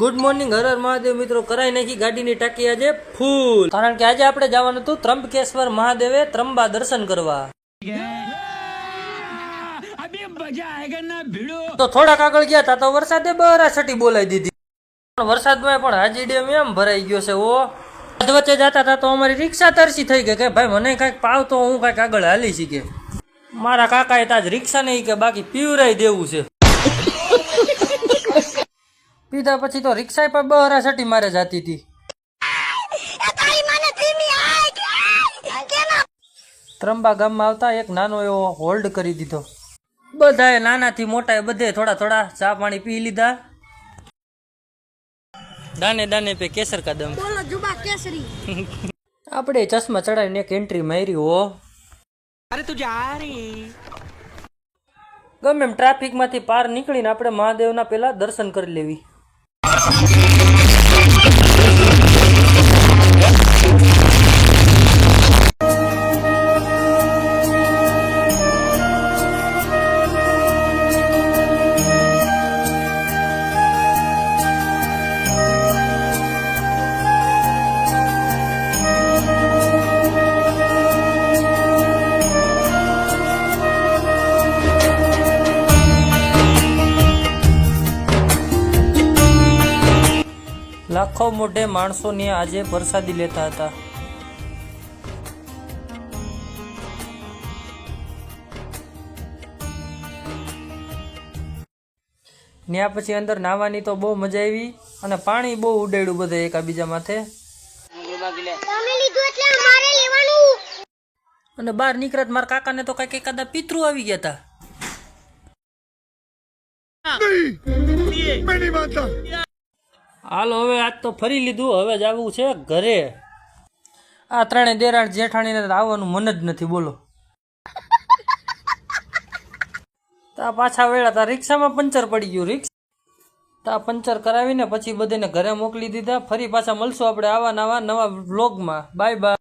Good morning Har Har Mahadev મિત્રો, કરાઈ નાખી ગાડીની ટાંકી આજે ફૂલ, કારણ કે આજે આપણે જવાનું હતું ત્રંબકેશ્વર મહાદેવે ત્રંબા દર્શન કરવા. તો થોડાક આગળ ગયા તા તો વરસાદે બરાસટી બોલાવી દીધી. વરસાદમાં પણ હાજી ડેમ એમ ભરાઈ ગયો છે. વચ્ચે જતા હતા તો અમારી રિક્ષા તરસી થઈ ગઈ કે ભાઈ મને કઈક પાવ તો હું કઈક આગળ હાલી શીખે. મારા કાકાએ તાજ રિક્ષા નહીં કે બાકી પીવરાઈ દેવું છે. પીધા પછી તો રિક્ષા પર બરાસટી મારે જાતી હતી. ત્રંબા ગામમાં આવતા એક નાનો એવો હોલ્ડ કરી દીધો. બધાએ નાનાથી મોટા બધે થોડા થોડા ચા પાણી પી લીધા. દાને દાને પે કેસર કદમ. આપણે ચશ્મા ચડાવીને એક એન્ટ્રી મારી હો. અરે તું જા રે. ગમે એમ ટ્રાફિક માંથી પાર નીકળીને આપણે મહાદેવના પેલા દર્શન કરી લેવી. લાખો મોઢે માણસોને આજે પ્રસાદી લેતા હતા. ત્યાં પછી અંદર નાવાની તો બહુ મજા આવી અને પાણી બહુ ઉડાડ્યું બધે એકાબીજા માથે. અને બહાર નીકળત મારા કાકાને તો કઈક એકાદા પિતૃ આવી ગયા હતા. હાલો હવે આજ તો ફરી લીધું, હવે જવું છે ઘરે. આ ત્રણે દેરાણ જેઠાણીને આવવાનું મન જ નથી બોલો. તા પાછા વેળા તા રિક્ષામાં પંચર પડી ગયું. તા પંચર કરાવીને પછી બધાને ઘરે મોકલી દીધા. ફરી પાછા મળશું આપણે આવા નવા વ્લોગમાં. Bye bye.